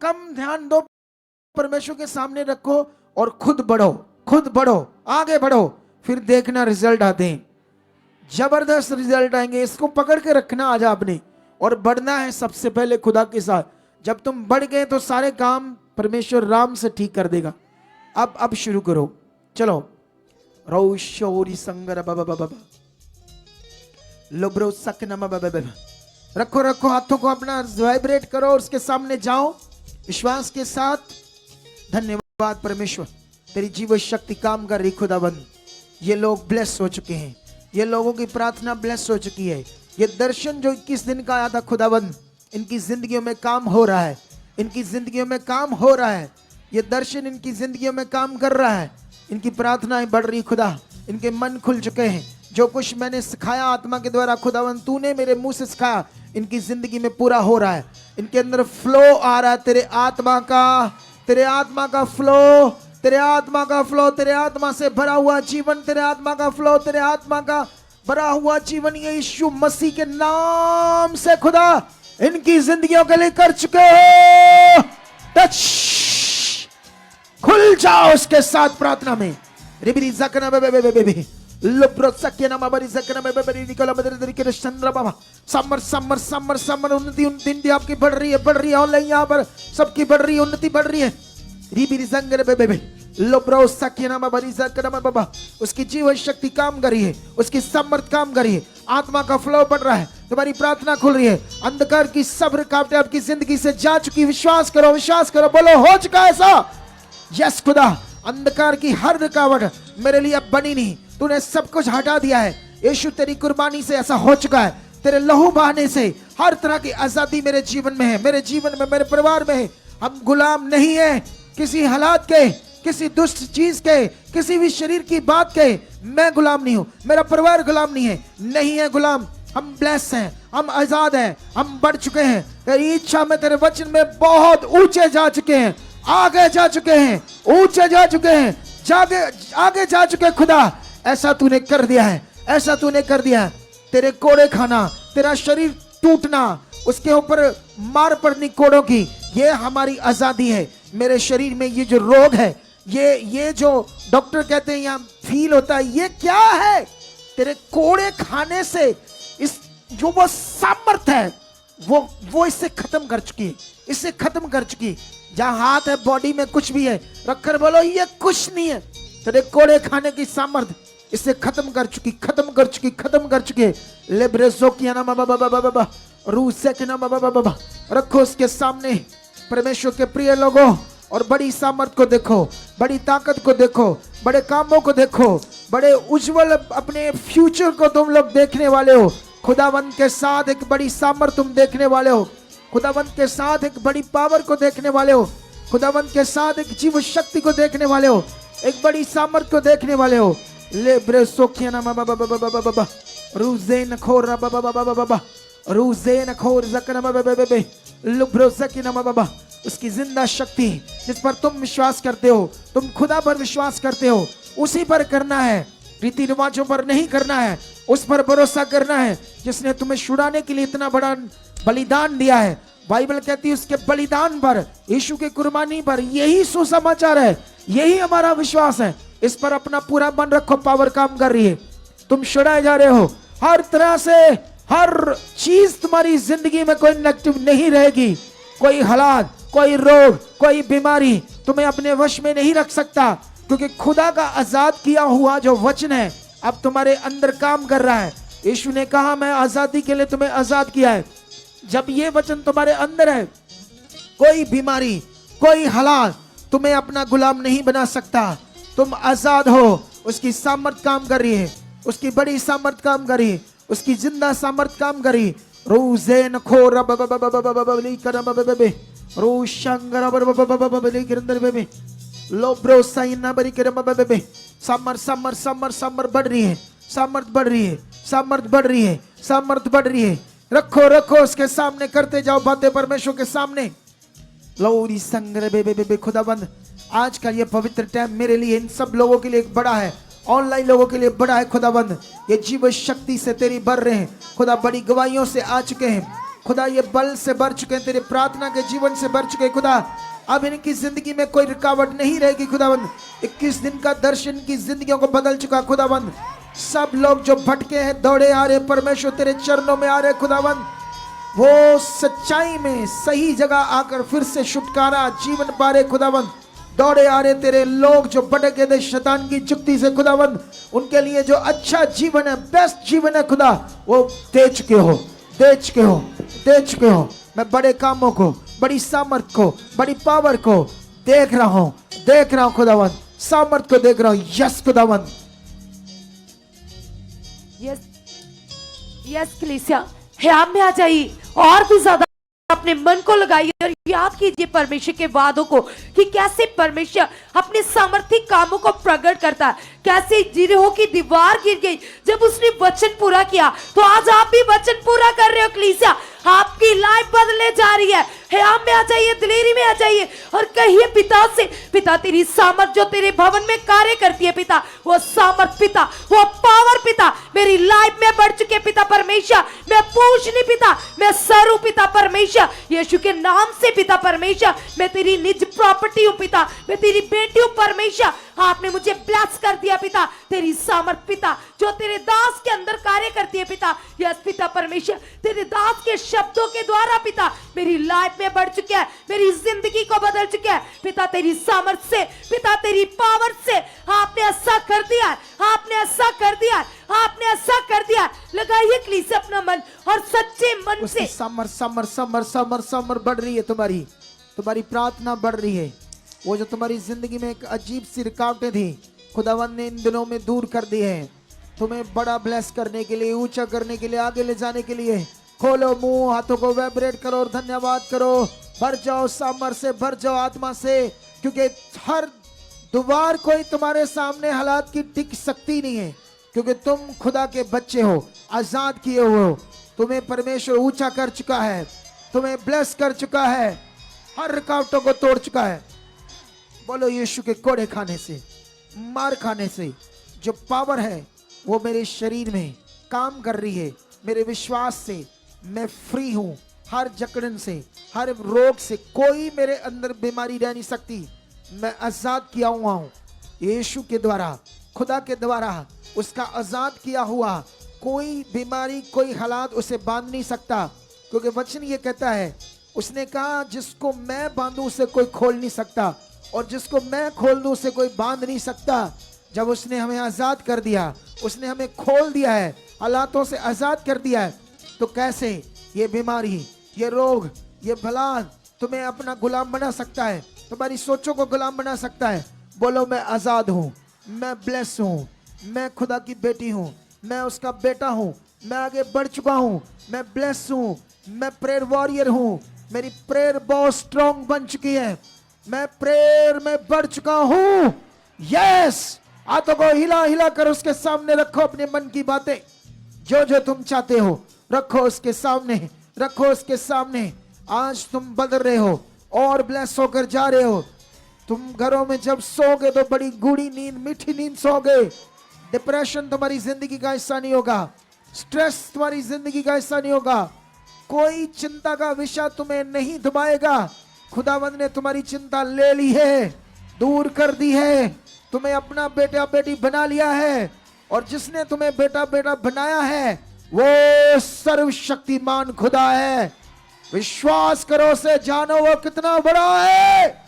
कम ध्यान दो, परमेश्वर के सामने रखो और खुद बढ़ो, आगे बढ़ो, फिर देखना रिजल्ट आते हैं, जबरदस्त रिजल्ट आएंगे। इसको पकड़ के रखना आज आपने, और बढ़ना है सबसे पहले खुदा के साथ। जब तुम बढ़ गए तो सारे काम परमेश्वर राम से ठीक कर देगा। अब शुरू करो, चलो। रौशोरी संगर बाबा बाबा लोब्रो सकनमा बाबा बाबा। रखो हाथों को अपना वाइब्रेट करो और उसके सामने जाओ विश्वास के साथ। धन्यवाद परमेश्वर, तेरी जीव शक्ति काम कर रही खुदाबंद। ये लोग ब्लेस हो चुके हैं, ये लोगों की प्रार्थना ब्लेस हो चुकी है। ये दर्शन जो 21 दिन का आया था खुदाबंद, इनकी जिंदगियों में काम हो रहा है, इनकी जिंदगियों में काम हो रहा है। ये दर्शन इनकी जिंदगियों में काम कर रहा है। इनकी प्रार्थनाएं बढ़ रही खुदा, इनके मन खुल चुके हैं। जो कुछ मैंने सिखाया आत्मा के द्वारा खुदावन, तूने मेरे मुंह से सिखाया, इनकी जिंदगी में पूरा हो रहा है। इनके अंदर फ्लो आ रहा है तेरे आत्मा का, तेरे आत्मा का फ्लो, तेरे आत्मा का फ्लो, तेरे आत्मा से भरा हुआ जीवन, तेरे आत्मा का फ्लो, तेरे आत्मा का भरा हुआ जीवन ये यीशु मसीह के नाम से खुदा इनकी जिंदगियों के लिए कर चुके हो। टच, खुल जाओ उसके साथ प्रार्थना में। रिबिरी जकना बेबे बेबे लुब्रो सकिना माबरी जकना बेबे बेबे निकोला मदर तरीके से चंद्र बाबा समर उन्नति आपकी बढ़ रही है ऑनलाइन यहाँ पर सबकी बढ़ रही है, उन्नति बढ़ रही है। रिबिरी जंगर बेबे लुब्रो सकिना माबरी जकना बाबा, उसकी जीवन शक्ति काम कर रही है, उसकी समर्थ काम कर रही है, आत्मा का फ्लो बढ़ रहा है, तुम्हारी प्रार्थना खुल रही है। अंधकार की सब रुकावटें आपकी जिंदगी से जा चुकी। विश्वास करो, बोलो हो चुका है ऐसा। यस खुदा, अंधकार की हर रुकावट मेरे लिए अब बनी नहीं, तूने सब कुछ हटा दिया है। यीशु तेरी कुर्बानी से ऐसा हो चुका है, तेरे लहू बहाने से हर तरह की आजादी मेरे जीवन में है, मेरे जीवन में, मेरे परिवार में है। हम गुलाम नहीं है किसी हालात के, किसी दुष्ट चीज के, किसी भी शरीर की बात के। मैं गुलाम नहीं हूं, मेरा परिवार गुलाम नहीं है गुलाम। हम ब्लेस हैं, हम आजाद हैं, हम बढ़ चुके हैं। तेरी इच्छा में, तेरे वचन में बहुत ऊंचे जा चुके हैं, आगे जा चुके हैं, ऊंचे जा चुके हैं, आगे जा चुके। खुदा ऐसा तूने कर दिया है, ऐसा तूने कर दिया है। तेरे कोड़े खाना, तेरा शरीर टूटना, उसके ऊपर मार पड़नी कोड़ों की, ये हमारी आजादी है। मेरे शरीर में ये जो रोग है, ये जो डॉक्टर कहते हैं यहाँ फील होता है, ये क्या है? तेरे कोड़े खाने से इस जो वो सामर्थ है वो इससे खत्म कर चुकी है, इससे खत्म कर चुकी। जहां हाथ है, बॉडी में कुछ भी है, रखकर बोलो ये कुछ नहीं है। तेरे कोड़े खाने की सामर्थ इससे खत्म कर चुकी। लेब्रेजो की ना बाबा बाबा बाबा रूसे के ना बाबा बाबा। रखो उसके सामने परमेश्वर के प्रिय लोगों, और बड़ी सामर्थ को देखो, बड़ी ताकत को देखो, बड़े कामों को देखो, बड़े उज्जवल अपने फ्यूचर को तुम लोग देखने वाले हो। खुदावंत के साथ एक बड़ी सामर्थ तुम देखने वाले हो, खुदावंत के साथ एक बड़ी पावर को देखने वाले हो, खुदावंत के साथ एक जीव शक्ति को देखने वाले हो, एक बड़ी सामर्थ को देखने वाले हो। ले ब्रेसोखियाना बाबा बाबा बाबा बाबा रूजेन खोर बाबा बाबा बाबा रूजेन खोर जकना बाबा बाबा लुब्रो सकिना बाबा। उसकी जिंदा शक्ति जिस पर तुम विश्वास करते हो, तुम खुदा पर विश्वास करते हो, उसी पर करना है, रीति रिवाजों पर नहीं करना है, उस पर भरोसा करना है जिसने तुम्हें छुड़ाने के लिए इतना बड़ा बलिदान दिया है। बाइबल कहती है उसके बलिदान पर, यीशु के कुर्बानी पर, यही सुसमाचार है, यही हमारा विश्वास है। इस पर अपना पूरा मन रखो, पावर काम कर रही है, तुम छुड़ाए जा रहे हो हर तरह से। हर चीज तुम्हारी जिंदगी में कोई नेगेटिव नहीं रहेगी, कोई हालात, कोई रोग, कोई बीमारी तुम्हें अपने वश में नहीं रख सकता, क्योंकि खुदा का आजाद किया हुआ जो वचन है अब तुम्हारे अंदर काम कर रहा है। यीशु ने कहा मैं आजादी के लिए तुम्हें आजाद किया है। जब ये वचन तुम्हारे अंदर है, कोई बीमारी, कोई हालात तुम्हें अपना गुलाम नहीं बना सकता। तुम आजाद हो, उसकी सामर्थ काम कर रही है, उसकी बड़ी सामर्थ काम कर रही है, उसकी जिंदा सामर्थ काम कर रही है। रोजेन खोर लोब्रो साइना बरी के बेबे। समर बढ़ रही है, सामर्थ बढ़ रही है, सामर्थ बढ़ रही है, सामर्थ बढ़ रही है। रखो उसके सामने, करते जाओ बातें परमेश्वर के सामने। लौरी संग्रह बेबे खुदाबंद, आज का ये पवित्र टाइम मेरे लिए, इन सब लोगों के लिए एक बड़ा है, ऑनलाइन लोगों के लिए बड़ा है खुदाबंद। ये जीव शक्ति से तेरी भर रहे हैं खुदा, बड़ी गवाहियों से आ चुके हैं खुदा ये बल से भर चुके हैं, तेरे प्रार्थना के जीवन से भर चुके हैं खुदा। अब इनकी जिंदगी में कोई रुकावट नहीं रहेगी खुदाबंद। 21 दिन का दर्शन की जिंदगियों को बदल चुका खुदाबंद। सब लोग जो भटके हैं, दौड़े आ रहे, परमेश्वर तेरे चरणों में आ रहे खुदाबंद। वो सच्चाई में सही जगह आकर फिर से छुटकारा जीवन पा रहे खुदाबंद। दौड़े आ रहे तेरे लोग जो भटके थे शैतान की जुक्ति से खुदाबंद, उनके लिए जो अच्छा जीवन है, बेस्ट जीवन है खुदा, वो दे चुके हो, दे चुके हो, दे चुके हो। मैं बड़े कामों को, बड़ी सामर्थ को, बड़ी पावर को देख रहा हूं, देख रहा हूं खुदाबंद, सामर्थ को देख रहा हूं। यस खुदाबंद, यस यस कलीसिया, ह्याम में आ जाइए और भी ज्यादा अपने मन को लगाइए और याद कीजिए परमेश्वर के वादों को कि कैसे परमेश्वर अपने सामर्थ्य कामों को प्रकट करता है। कैसे जिरहो की दीवार गिर गई जब उसने वचन पूरा किया, तो आज आप भी वचन पूरा कर रहे हो कलीसिया। आपकी लाइफ बदलने जा रही है। ह्याम में आ जाइए, दिलेरी में आ जाइए और कहिए पिता से, पिता तेरी सामर्थ जो तेरे भवन में कार्य करती है पिता, वो सामर्थ पिता, वो पावर पिता मेरी लाइफ में बढ़ चुके पिता परमेश्वर। मैं पूछ नहीं पिता, मैं सर हूं पिता परमेश्वर, यीशु के नाम से पिता परमेश्वर। मैं तेरी निज प्रॉपर्टी हूं पिता, मैं तेरी बेटी हूं परमेश्वर। आपने मुझे ब्लेस कर दिया पिता, तेरी सामर्थ पिता जो तेरे दास के अंदर कार्य करती है पिता। यस पिता परमेश्वर, तेरे दास के शब्दों के द्वारा पिता मेरी लाइफ में बढ़ चुका है, मेरी जिंदगी को बदल चुका है पिता। तेरी सामर्थ से पिता, तेरी पावर से आपने ऐसा कर दिया है, आपने ऐसा कर दिया है, आपने ऐसा कर दिया। लगाइए कलीसिया अपना मन और सच्चे मन से। Summer summer summer summer summer बढ़ रही है, तुम्हारी तुम्हारी प्रार्थना बढ़ रही है। वो जो तुम्हारी जिंदगी में एक अजीब सी रुकावटें थी, खुदावंद ने इन दिनों में दूर कर दी है। तुम्हें बड़ा ब्लेस करने के लिए, ऊंचा करने के लिए, आगे ले जाने के लिए। खोलो मुंह, हाथों को वाइब्रेट करो और धन्यवाद करो। भर जाओ सामर से, भर जाओ आत्मा से, क्योंकि हर द्वार कोई तुम्हारे सामने हालात की टिक सकती नहीं है, क्योंकि तुम खुदा के बच्चे हो, आजाद किए हुए हो। तुम्हें परमेश्वर ऊंचा कर चुका है, तुम्हें ब्लेस कर चुका है, हर रुकावटों को तोड़ चुका है। बोलो यीशु के कोड़े खाने से, मार खाने से जो पावर है वो मेरे शरीर में काम कर रही है। मेरे विश्वास से मैं फ्री हूं, हर जकड़न से, हर रोग से कोई मेरे अंदर बीमारी रह नहीं सकती। मैं आजाद किया हुआ हूं यीशु के द्वारा, खुदा के द्वारा। उसका आजाद किया हुआ कोई बीमारी, कोई हालात उसे बांध नहीं सकता, क्योंकि वचन ये कहता है, उसने कहा जिसको मैं बांधूं उसे कोई खोल नहीं सकता, और जिसको मैं खोल दूं उसे कोई बांध नहीं सकता। जब उसने हमें आजाद कर दिया, उसने हमें खोल दिया है, हालातों से आजाद कर दिया है, तो कैसे ये बीमारी, ये रोग, ये भला तुम्हें अपना गुलाम बना सकता है, तुम्हारी सोचों को गुलाम बना सकता है। बोलो मैं आजाद हूं, मैं ब्लेस हूं, मैं खुदा की बेटी हूं, मैं उसका बेटा हूं, मैं आगे बढ़ चुका हूं, मैं ब्लेस हूं, मैं प्रेयर वॉरियर हूं, मेरी प्रेयर बहुत स्ट्रॉन्ग बन चुकी है, मैं प्रेयर में बढ़ चुका हूं। यस, हाथों को हिला हिला कर उसके सामने रखो अपने मन की बातें, जो जो तुम चाहते हो रखो उसके सामने, रखो उसके सामने। आज तुम बदल रहे हो और ब्लेस होकर जा रहे हो। तुम घरों में जब सोओगे तो बड़ी गूढ़ी नींद, मीठी नींद सोओगे। डिप्रेशन तुम्हारी जिंदगी का हिस्सा नहीं होगा, स्ट्रेस तुम्हारी जिंदगी का हिस्सा नहीं होगा, कोई चिंता का विषय तुम्हें नहीं दबाएगा। खुदावंद ने तुम्हारी चिंता ले ली है, दूर कर दी है, तुम्हें अपना बेटा बेटी बना लिया है, और जिसने तुम्हें बेटा बेटा बनाया है वो सर्वशक्तिमान खुदा है। विश्वास करो से, जानो वो कितना बड़ा है।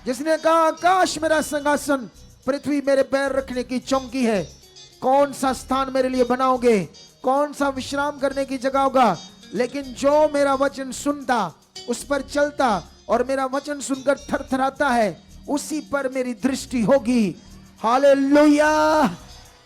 जिसने कहा आकाश मेरा सिंहासन, पृथ्वी मेरे पैर रखने की चौकी है। कौन सा स्थान मेरे लिए बनाओगे, कौन सा विश्राम करने की जगह होगा? लेकिन जो मेरा वचन सुनता, उस पर चलता और मेरा वचन सुनकर थरथराता है, उसी पर मेरी दृष्टि होगी। हालेलुया।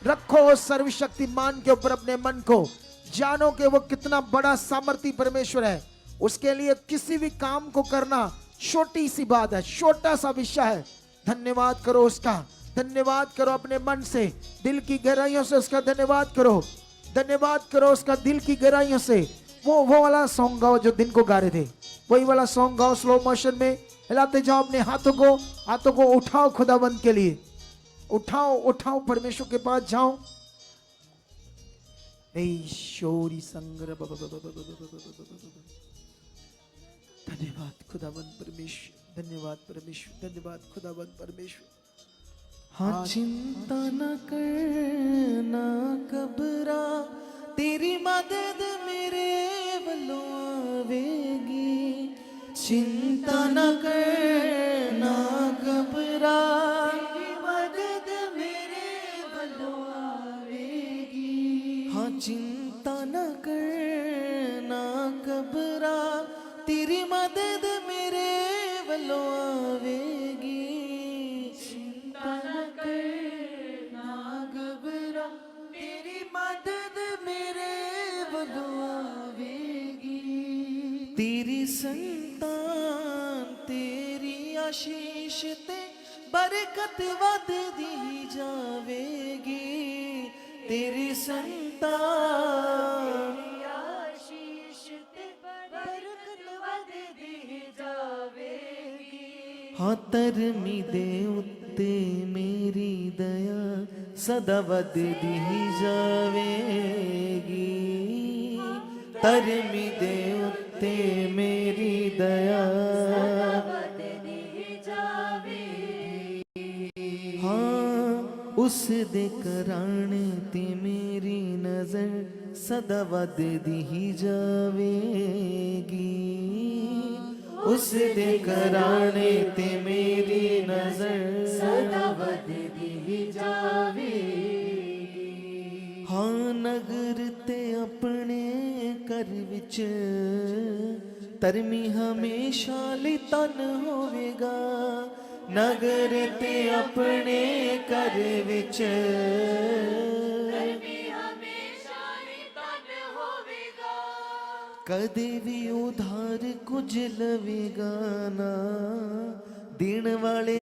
रखो सर्वशक्तिमान के ऊपर अपने मन को, जानो कि वो कितना बड़ा सामर्थी परमेश्वर है। उसके लिए किसी भी काम को करना छोटी सी बात है, छोटा सा विषय है। धन्यवाद करो उसका, धन्यवाद करो अपने मन से, दिल की गहराइयों से उसका धन्यवाद करो, धन्यवाद करो उसका दिल की गहराइयों से। वो वाला सॉन्ग गाओ जो दिन को गा रहे थे, वही वाला सॉन्ग गाओ स्लो मोशन में, हिलाते जाओ अपने हाथों को उठाओ खुदावंद के लिए, उठाओ उठाओ, परमेश्वर के पास जाओ। शोरी संग्रह धन्यवाद खुदावन परमेश्वर, धन्यवाद परमेश्वर, धन्यवाद खुदावन परमेश्वर। हाँ चिंता न करना घबरा, तेरी मदद मेरे वलों आवेगी। चिंता न करना घबरा, तेरी मदद मेरे वलों आवेगी। हाँ चिंता न करना घबरा, तेरी मदद मेरे वलों आवेगी। चिंता न करना घबरा, तेरी मदद मेरे वलों आवेगी। तेरी संतान तेरी आशीष ते बरकत वधदी जावेगी। तेरी संतान हाँ धर्मी दे उत्ते मेरी दया सदा वधदी जावेगी। धर्मी दे उत्ते मेरी दया हाँ उस दे कराने ते मेरी नजर सदा वधदी जावेगी। उस दे कराने ते मेरी नजर सदा वधदी जावेगी। हाँ नगर ते अपने घर विच धर्मी हमेशा ਲਈ तन होवेगा। नगर ते अपने घर विच कदे भी उधार कुछ लवेगा ना। देण वाले